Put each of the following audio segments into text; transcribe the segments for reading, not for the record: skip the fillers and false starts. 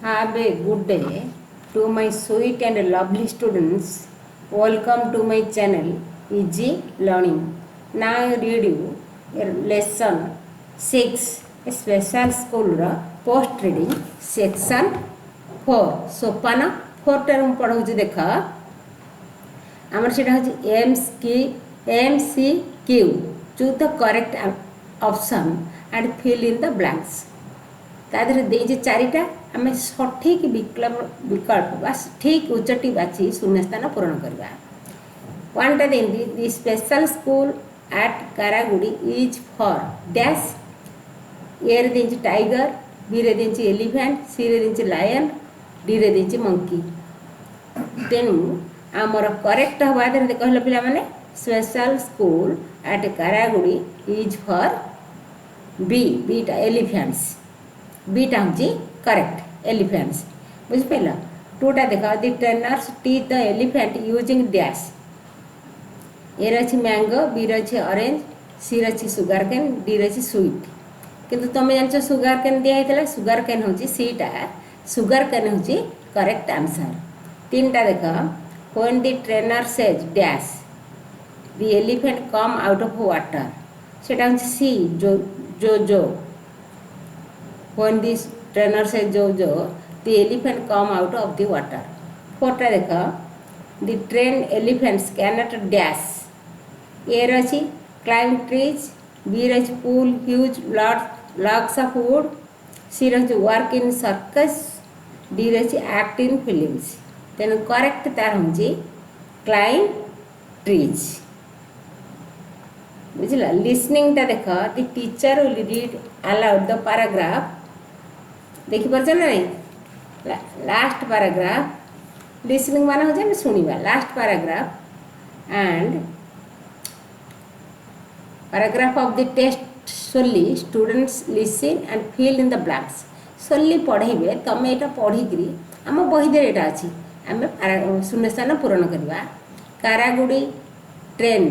Have a good day to my sweet and lovely students. Welcome to my channel Easy Learning. Now I read you a lesson 6 a special school post reading section 4 सोपान 4 टा हम पढ़ाऊँ देख आमर से MCQ choose the correct option and fill in the blanks तादर देजे चारिटा आम सठिक विकल्प बा ठीक उच्चटी बाछी शून्यस्थान पूरण करवा वनटा देंदी the special school at Karaguri is for dash A रे देंची टाइगर बी रे देंची एलिफेंट सी रे देंची लायन डी रे देंची मंकी तेणु आमर करेक्ट हवा दे कहले पिला माने special school at Karaguri is for बीटा एलिफेंट्स बीटा हूँ करेक्ट एलिफेंट्स बुझिपार टूटा देख the trainers teach the elephant using dash A रही मैंगो बी रही ऑरेंज सी रही सुगर केन डी रही स्वीट किंतु तुम जान सुगर केन दिखाई सुगर केन हूँ सीटा सुगर केन हूँ करेक्ट आंसर तीन टा देख when the trainer says dash the elephant come out of water सेटा हूँ सी जो जो जो when this trainer says Jojo, the elephant come out of the water. फोटा देखा the trained elephants cannot dash. A रही climb trees, B रही pull huge logs of wood, C रही work in circus, D रही act in films. तेणु correct तार हूँ climb trees. बुझला लिसनिंग टा देख the teacher will read aloud the paragraph देखी पार्छ ना नहीं लास्ट पैराग्राफ लिसनिंग मान हो शुणा last paragraph and paragraph of the test सोली students listen and fill in the blanks सोली पढ़े तुम यहाँ पढ़ी आम बहीदे यहाँ अच्छी आम शून्यस्थान पूरण करवा Karaguri train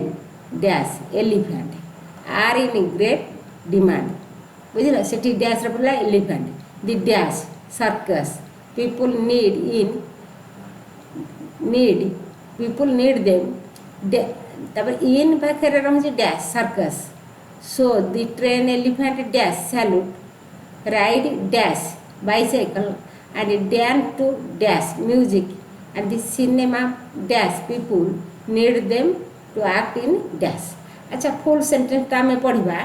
dash elephant are in great demand बुझल से डैश पड़ा elephant the dash circus people need them तब in पाखे रही dash circus so the train elephant dash salute ride dash bicycle and dance to dash music and the cinema dash people need them to act in dash अच्छा full sentence टा में पढ़ा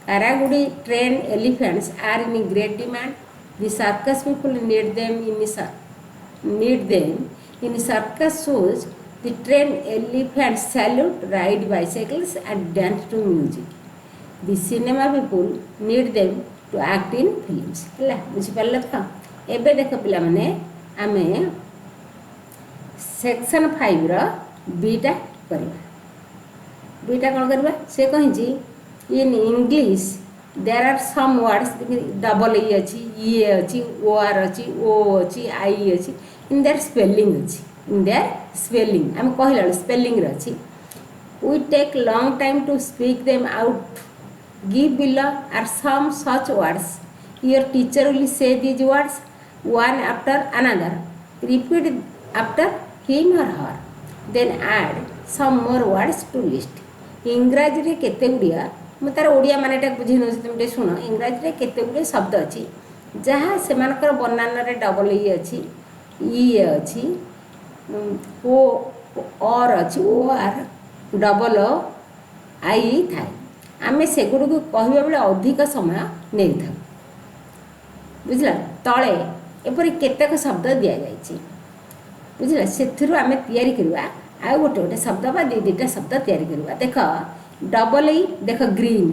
Karaguri train elephants are in great demand the circus people need them in circus shows the trained elephants salute ride bicycles and dance to music the cinema people need them to act in films है बुझिपार तो एबे देख पिला माने आमे section 5 रो बीटा करबा बीटा कोन करबा से कहि in English there are some words double E अच्छी ई अच्छी ओ आर अच्छी ओ अच्छी आई अच्छी इन देयर स्पेलिंग अच्छी इन देयर स्पेलिंग आम कहला स्पेलिंग अच्छी we take long time to speak them out give below are some such words your teacher will say these words one after another repeat after him or her then add some more words to list इंग्राजी रे केते गुड़िया मुझे तार ओडिया मानेटा बुझे नौ तुम शुण इंग्राजी रे केते गुड़े शब्द अच्छी जहाँ से बनान रे डबल ई अच्छी ई अच्छी ओ और अच्छी ओ आर डबल आई थाए आम से गुड़ को कहवा बेले अधिक समय नहीं था बुझला तले एपरी केतेक शब्द दि जाए बुझला से आम तैयारी करवा आ गोटे गोटे शब्द बा दुईटा शब्द तैयारी करवा देख डबल ई देख green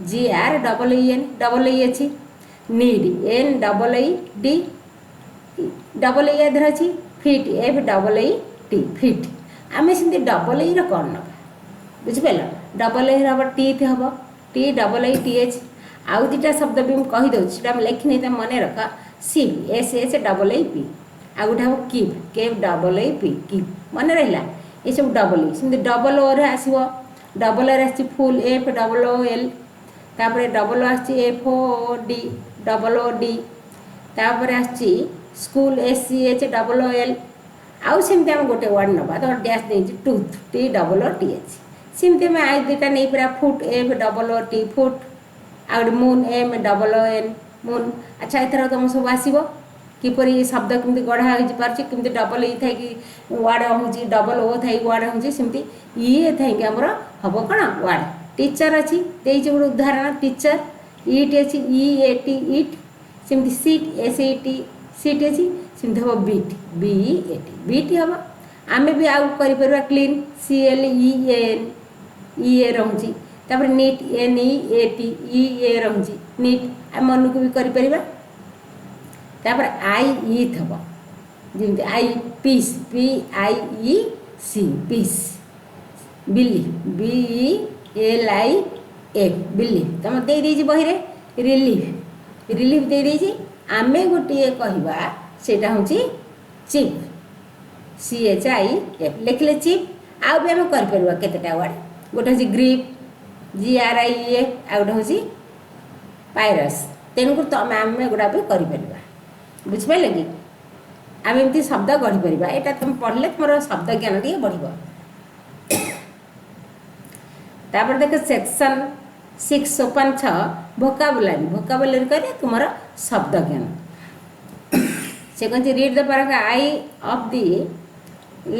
G R double E अच्छी need N double E D double E आधर अच्छी feet F double E T feet आम से डबल ई कौन ना बुझिपार डबल ई हम टीथ हम T double E T H आउ दुटा शब्द भी मुझे कहीदे लिखनी तो मन रख sheep S H double E P आ गोटे हम किप केफ डबल ई पी किप मन रहा ये सब डबल ई सेमती डबल ओ आसो डबल आर आसी fool F double O L तापर डबल आसी F O D double O D तापर आसी स्कूल SCHOOL आउ सेमती आम गोटे वर्ड नवा तो डैश नहीं टूथ TOOTH सेमती आम आई दुटा नहीं पूरा फुट FOOT फुट आ गए मून MOON मून। अच्छा एथर तुम सब आसो किपर शब्द कमी गढ़ा हो पार्टी कमी डबल ई थी वार्ड हूँ डबल ओ थी वार्ड हूँ सेमती ये थी आमर हम कौन वार्ड टीचर अच्छी गोटे उदाहरण टीचर इट अच्छी EAT इट सेमती सीट SET सीट अच्छी सेमती हम BEAT बीट हम आम भी आउ कर क्लीन CLEAN EA रोचे तापर नीट NEAT EA रोचे नीट आम मन को भी कर तापर IE थब जमी आई पीस PIEC पीस बिली BELIF बिली तुम दे बही रिलीफ रिलीफ दे आम गोटे कहवा से हूँ चिप CHIF लिखले चिप आउ भी आम करता वर्ड गोटे हूँ ग्रीप GRIEF आ गोटे हूँ पायरस तेणुक तुम आम गुड़ा भी कर बुझिपारे कि आम एमती शब्द गढ़ी पार यहाँ तुम पढ़ले तुम शब्द ज्ञान टे बढ़ तापर देख सेक्शन 6 सोपान 6 भोकाबुलारी भोकाबुलारी कह तुम शब्द ज्ञान से कहते read the paragraph I of the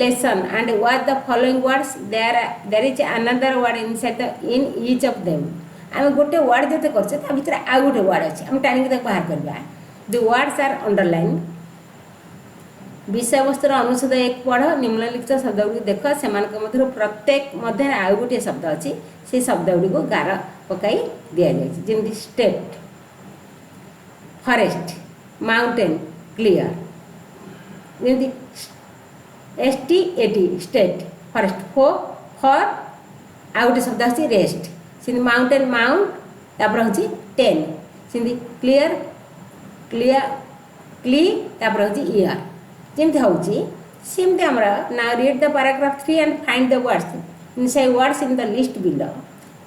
lesson and what the following words there is another word inside the in each of them आम गोटे वर्ड जो कर भितर आउ गोटे वर्ड अच्छे आम टाणिक बाहर करवा द वर्ड्स आर अंडरलाइन विषय वस्तुर अनुच्छेद 1 पढ़ निम्नलिखित शब्द गुड़ी देख से मध्य प्रत्येक मध्य आउ गोटे शब्द अच्छी से शब्द गुड़ी को गार पकई दि जाए जमी स्टेट फॉरेस्ट माउंटेन क्लियर जमी STAT स्टेट फॉरेस्ट फॉर आउ गोटे शब्द अच्छी रेस्ट से माउंटेन माउंट तापर हूँ टेन से क्लियर क्लियर क्ली तापर हूँ ईयर जमी हूँ सेमती आम ना read the paragraph 3 and find the words inside words in the list below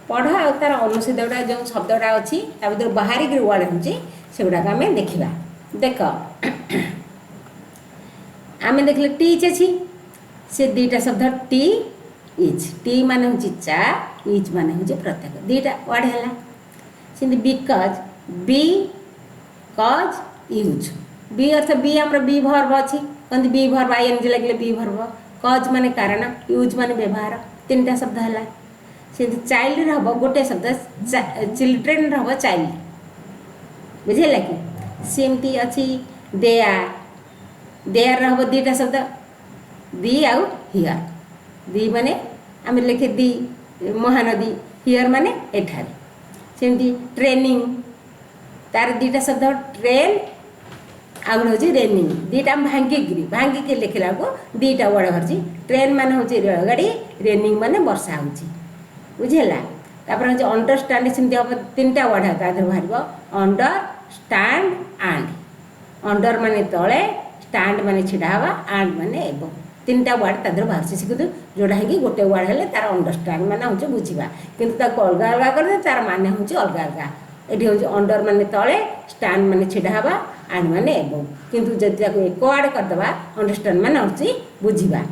पढ़ आ तार अनुच्छेद गुड़ा जो शब्द गुड़ा अच्छी भर बाहर वर्ड हूँ से गुड़ाक आम देखा देख आम देखले टीच अच्छी से दुईटा शब्द टी मान हूँ चा इच मान हूँ प्रत्येक दुईटा वर्ड है से बिकज बी कज यूज बी अर्थ बी आम बी भर्व अच्छी कहते बी भर्व ING लगे बी भर्व कज मान कारण यूज मान व्यवहार 3टा शब्द है से चाइल्ड हम गोटे शब्द चिल्ड्रेन हम चाइल्ड बुझेगा कि सेमती अच्छी देयर हम 2टा शब्द दी आउ हियर दी माने आम लिखे दी महानदी हियर माने एठार सेमती ट्रेनिंग तार 2टा शब्द ट्रेन आउ हूँ रेनिंग 2टा भांगिक लिखला को 2टा वर्ड भरची ट्रेन मान हूँ रेलगाड़ी रेनिंग माने वर्षा हो बुझेगा तापर हूँ अंडरस्टांड सेमती हम 3टा वर्ड है तादर बाहर अंडरस्टांड एंड अंडर माने तले स्टांड माने छिड़ा हवा एंड माने एवं 3टा वर्ड तादर बाहर से कितु जोड़ा है कि गोटे वर्ड है तार अंडरस्टांड माने हूँ बुझा किंतु अलग अलग कर तार माने हूँ अलग अलग ये हूँ अंडर माने तले स्टांड माने छिड़ा हवा एंड माने एवं किंतु जदि एक वर्ड करदे अंडरस्टांड माने हूँ बुझा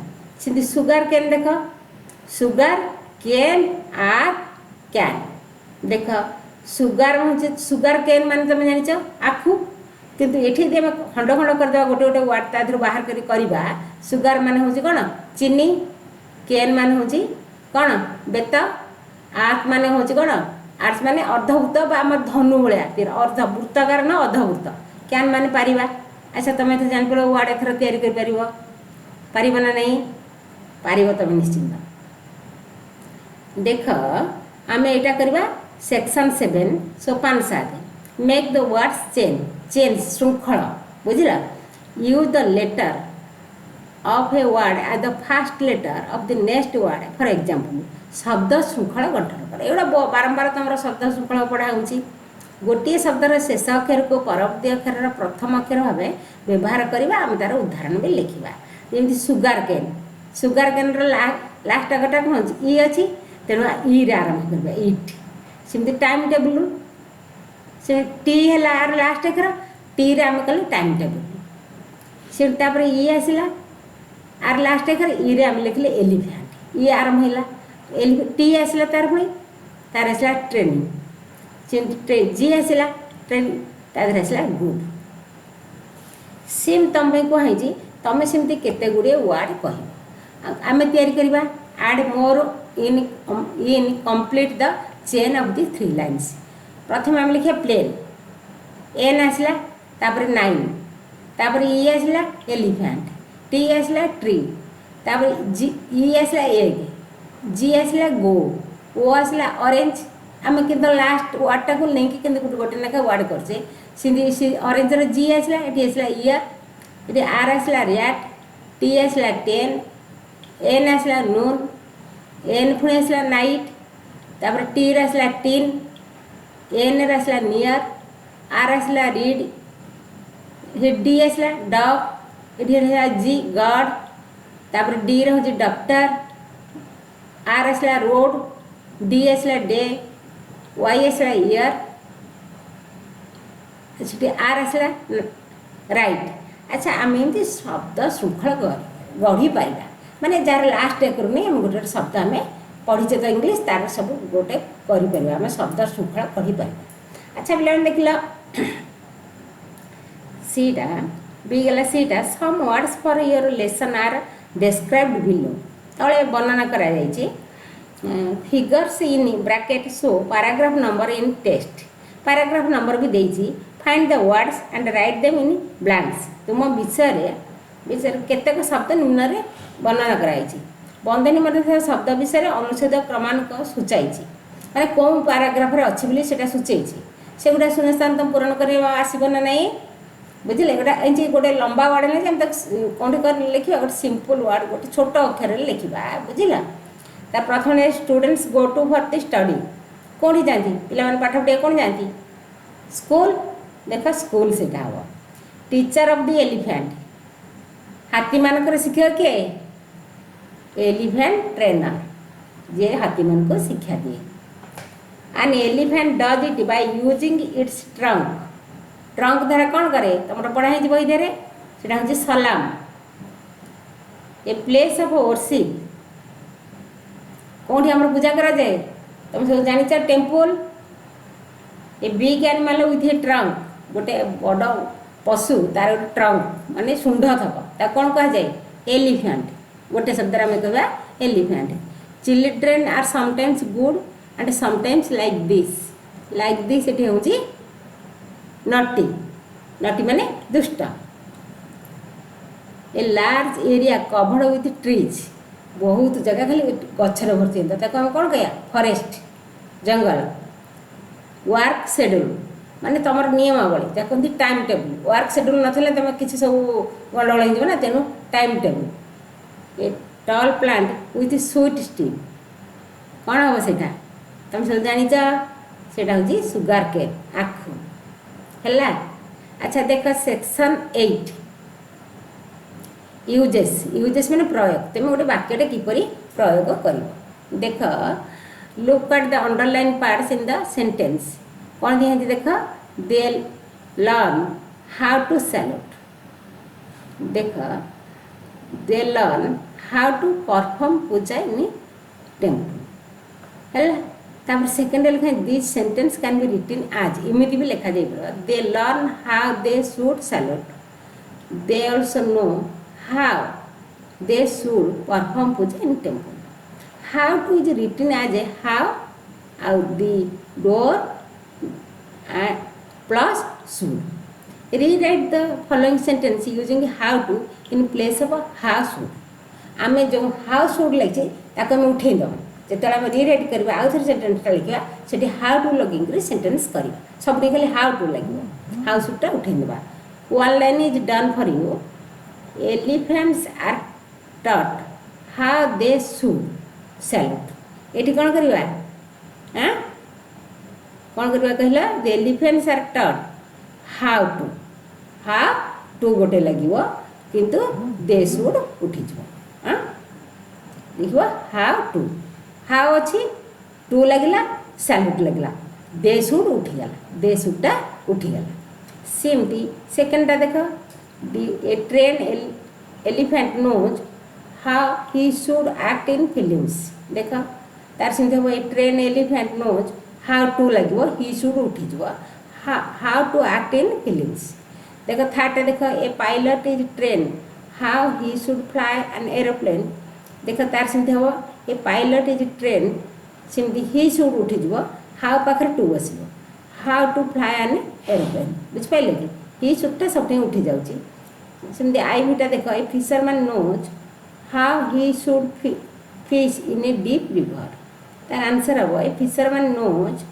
से सुगर केन देख सुगर केन आर कैन देख सुगर हूँ सुगर केन मान तुम जान आखु किंतु ये खंड खंड करदे गोटे गोटे वर्ड तादर बाहर करवा सुगर मान हूँ कौन चीनी केन मान हूँ कौन बेत आर्थ मान हूँ कौन आर्ट्स माने अर्धवृत्त आम धनु भाया अर्ध वृत्तकार न अर्धवृत्त कैन माने पारिबा अच्छा तुम तो जान पड़ो वर्ड एथर तैयारी कर पार ना नहीं पार तुम निश्चिंत देख आम यहाँ करवा सेक्शन 7 सोपान 7 मेक द वर्ड्स चेंज श्रृंखल बुझला use the letter of a word as the first letter of the next word for example शब्द श्रृंखला गठन कर एगुड़ा बारंबार तुम शब्द श्रृंखला पढ़ा हो गोटे शब्दर शेष अक्षर को परवर्ती अक्षर प्रथम अक्षर भाव व्यवहार करवा आम तार उदाहरण भी लिखा जमी सुगर केन लास्ट अक्षरटा कौन ई अच्छी तेणु ई रे आरंभ करवा इट सेमती टाइम टेबुल से टी है लास्ट अक्षर टी रे आम कल टाइम टेबुल से तापर ई आसला आर लास्ट अक्षर ई रे आम लिखले एलिफेंट ई आरंभ है टी आसला तार पुणी तार आसला ट्रेनिंग जी आसला ट्रेनिंग तार आसला गुड सेम तुम कहुई तुम सेमती केते गुड़े वर्ड कह आम या add more in complete the chain of the 3 lines प्रथम आम लिखा प्लेन एन आसला तापर 9 तापर ई आसला एलिफेंट टी आसला ट्री तापर जी ई आसला एग जी आसला गो ओ आसला ऑरेंज आम कि लास्ट वर्डटा को लेकिन गोटे गोटे लेखा वर्ड करचे सी ऑरेंज जी आसला ये आसला इयर ये आर आसला रैट टी आसला 10 एन आसला नून एन पुणी आसला नाइट तापर टी आसला टीन एन आसला नियर आर आसला रीड डी आसला डॉग ये जी गॉड तापर डी रे डॉक्टर आर आसला रोड डी आसला डे वाई आसला ईयर आर आसला राइट अच्छा आम एमती शब्द श्रृंखल गढ़ी पाइबा माने जार लास्ट एक नहीं आम गोटे शब्द आम पढ़ीचे तो इंग्लीश तार सब गोटे कर आम शब्द श्रृंखला पढ़ी पार अच्छा पे देख लो सीटा बीगला सीटा some words for your lesson are described below तले वर्णना करा figures in bracket show paragraph number in text paragraph number भी देती find the words and write them in blanks तुम विषय केतेक शब्द निम्न रे वर्णना कराई बंदनी मध्य शब्द विषय अनुच्छेद क्रमांक सूचाई माने कौन पैराग्राफ रे अच्छी बोली सेटा सूचाई से गुड़ा सुनिश्चित तुम पूरण कर आसब ना नहीं बुझे गोटा एमती गोटे लंबा वर्ड नहीं आम कौन कर लिखा गोटे सिंपल वर्ड गोटे छोट अक्षर लिखा बुझला ता प्रथम students go to for the study कौन जाती पे पाठ पढ़े कौन जाती स्कूल देख स्कूल से हम टीचर ऑफ द एलिफेंट हाथी मानकर शिक्षक किए एलिफेंट ट्रेनर जे हाथी मान को शिक्षा दिए an elephant does it by using its trunk trunk द्वारा कौन करे तुम पढ़ाई बही धीरे से हूँ सलाम ए प्लेस ऑफ वर्शिप कौन आम पूजा करा जाए तुम सब जान temple a big animal with A trunk गोटे बड़ पशु तार गोटे ट्रंक माने शुंड थक कौन कह जाए एलिफेंट गोटे शब्द आम कह elephant children are sometimes good and sometimes like this ये हूँ नटी नटी माने दुष्ट a large area covered with trees बहुत जगह खाली गचर भर्ती आम कौन कह फॉरेस्ट जंगल वर्क शेड्यूल माने तुम नियमावली कहते टाइम टेबुल वर्क शेड्यूल ना तुम किसी सब गंडगोल हो तेणु time table a tall plant with sweet steam कौन हम से तुम सब जानिच सेटा हूँ सुगार केन आखु है अच्छा देख सेक्शन 8 यूजेस मैंने प्रयोग तुम गोटे वाक्यटे किपरि प्रयोग कर देख look at the underline parts in the sentence कौन दिखाती देख they learn how to salute देख they learn how to perform puja in temple है तापर सेकेंड लिखा this sentence can be written as इमिति भी लिखा जाए they learn how they should salute they also know how they should perform puja in temple how to is written as a how आउ दी डोर plus should rewrite the following sentence using how to in place of how should आम जो how should लिखे ताको आम उठे दम जो आम रीराइट करवा आउ थे सेंटेंसटा लिखा से हाउ टू लगिंग सेंटेंस करवा सब खाली हाउ टू लगे हाउ शुडटा उठे देवा one line is done for you elephants are taught how they should salute ये कौन करवा कौन करवा कहला the elephants are taught how to गोटे लगे किंतु दे शुड उठी लिख हाउ अच्छी टू लगला सैल्यूट लगला दे शुड उठीगला दे शुडटा उठीगला सेमती सेकेंडटा देख A trained elephant knows how he should act in films. देख तार सेमती हम a train elephant knows how to लगे ही शुड उठीज how to act in films. देख थर्ड देख a pilot is train how he should fly an aeroplane. देख तार सेमती हम ए पायलट इज ट्रेन सेमती ही शुड उठीज हाउ पाखे टू बस how to fly an aeroplane. बुझिपारे कि ही शुडटा सब उठी जाऊँगी. सेमती आई भीटा देख a fisherman knows how he should fish in a deep river. तार आंसर हम a fisherman knows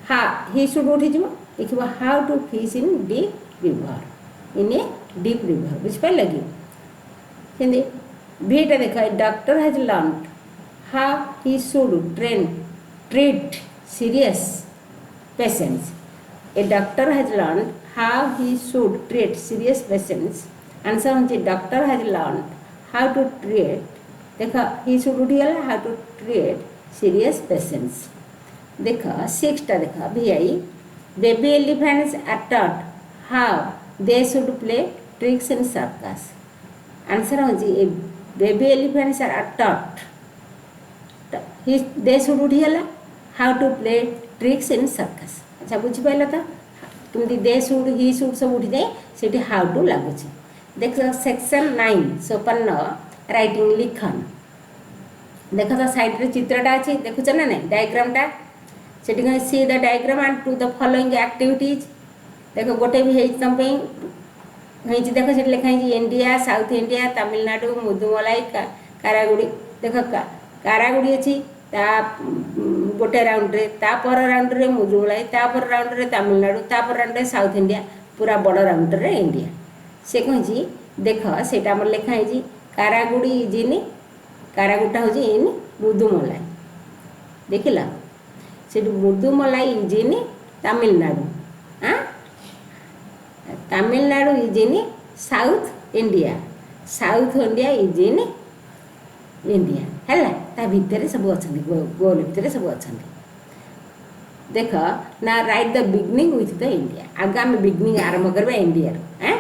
how he should उठी देख how to fish in deep river in a deep river. बुझिपारे कि सेमती भीटा देख a doctor has learned how he should treat serious patients. A doctor has learned how he should treat serious patients. Answer होची doctor has learned how to treat. देख ही should उठीगला how to treat serious patients. देख सिक्सटा देख VI baby elephants are taught how they should play tricks in circus. Answer होची baby elephants are taught they should उठीगला how to play tricks in circus. अच्छा बुझिपार तो कमी दे शुड ही शुड सब उठी जाए से हाउ टू लगुच. देख सेक्शन 9 54 राइटिंग लिखन. देख तो साइड रे चित्रटा अच्छी देखुच ना ना डायग्रामटा से see the diagram and to the following activities. देख गोटे भी तुम देख से लिखाई India south India Tamil Nadu Mudumalai Karagudi. देख कारागुड़ी अच्छी गोटे राउंड रे तापर राउंड रे मुदुमलाई तापर राउंड रे तमिलनाडु तापर राउंड रे साउथ इंडिया पूरा बड़ राउंड रे इंडिया. से कही देख से लिखाई कारागुड़ी इज इन कारागुटा हूँ इन मुदुमलाई. देखिल से मुदुमलाई इज इन तमिलनाडु. हाँ Tamil Nadu is in south India south India is in India है ता भितर सब अच्छा गोल भितर सब अच्छा. देख ना right the beginning with the India. आगे आम बिगनिंग आरंभ करवा इंडिया. हाँ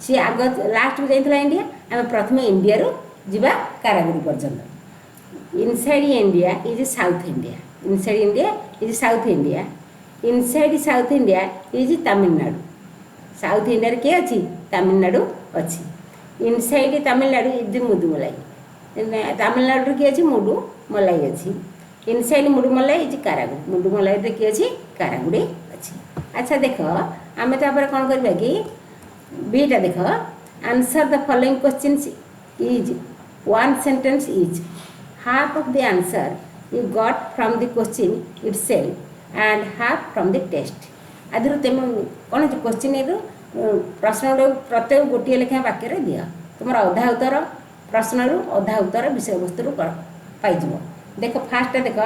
सी आग लास्ट को जाइला इंडिया आम प्रथम इंडिया जीवा कारागुड़ी पर्यंत. Inside India is south India inside India is south India inside south India is Tamil Nadu. South India किए अच्छी तमिलनाडु अच्छी. Inside Tamil Nadu is Mudumalai. तमिलनाडु किए अच्छी मुडुमलाई अच्छी. इनसाइड मुडुमलाई इज कारागुड़ी मुडुमलाई किए अच्छी कारागुड़ी अच्छी. अच्छा देख आम तापर कौन करवा कि बीटा देख answer the following questions is one sentence is half of the answer you got from the question itself and half from the test. आदि तुम कौन क्वेश्चन प्रश्न प्रत्येक गोटे लेखा वाक्य दिया तुम अधा उत्तर प्रश्न अधा उत्तर विषय वस्तु पाइज. देख फास्ट देख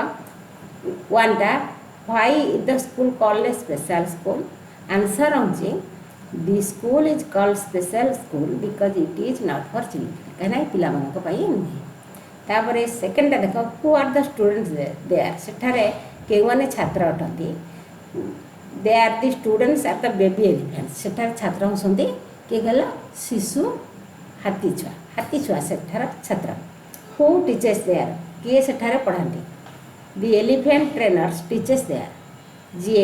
वनटा why is the school called special school. Answer हूँ the school is called special school because it is not for children कहीं पिलामानी नुहे. तापर सेकेंडटा देख who are the students there सेठारे के छात्र अटंती. They are the students are the baby elephants सेठार छात्र होती किए गल शिशु हाथी छुआ सेठार छात्र. हु टीचर्स देयर किए सेठारे पढ़ाती. The elephant trainers teachers there जी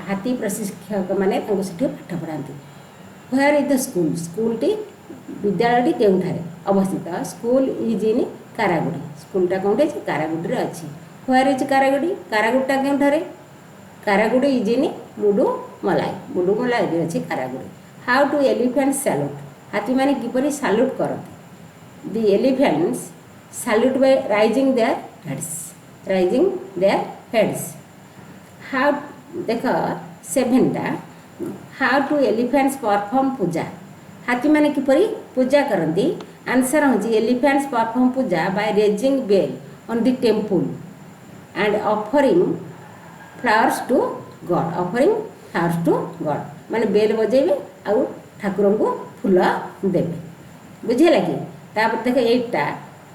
हाथी प्रशिक्षक मैंने पाठ पढ़ाती. व्हेयर इज द स्कूल स्कूलटी विद्यालयटी केउठारे अवस्थित. स्कूल इज इन कारागुड़ी स्कूलटा कौटे कारागुड़ी अच्छी. व्हेयर इज कारागुड़ी कारागुड़ीटा केउठारे कारागुड़ी इज इन मुडुमलाई अच्छी Karagudi. How to elephant salute हाथी मैंने किपर सैल्यूट करते. The elephants salute by raising their heads. हाउ देख सेभेनटा how to elephants perform puja हाथी मैंने किपरि पूजा करती. आंसर हूँ elephants perform puja by raising bell on the temple and offering flowers to god माने बेल बजेबे आउ ठाकुर को फूल देवे. बुझेगा कि तापर देख एटा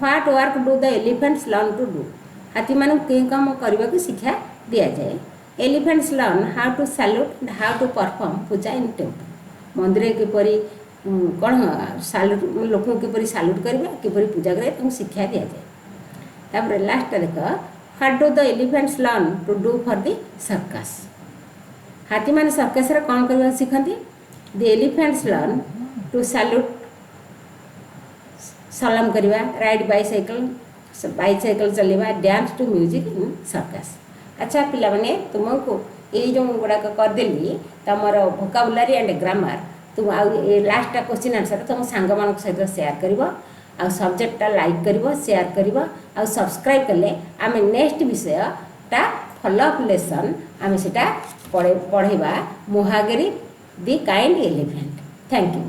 what work do the elephants learn to do हाथी मानू के काम करने को शिक्षा दि जाए. Elephants learn how to salute and how to perform puja in temple मंदिर किपरि कौन साल्यूट लोक किपरि साल्यूट करवा किपरि पूजा करे तुमको शिक्षा दि जाए। तापर लास्ट देख what do the elephants learn to do for the circus. हाथी मैंने सर्कस रे कौन करवा शिखती। The elephants learn to salute सलाम करवा, राइड बाइसाइकल चलवा, dance to music in circus. अच्छा पिला माने तुमको ये जो गुड़ाक करदेली तुम वोकाबुलारी एंड ग्रामर तुम लास्ट क्वेश्चन आंसर तुम सांग मान सहित सेयार कर आ सब्जेक्टा लाइक कर सेयार कर आ सब्सक्राइब कले आम नेक्स्ट विषयटा फॉलोअप लेसन आम से पढ़ेबा Mohagiri the kind elephant. Thank you.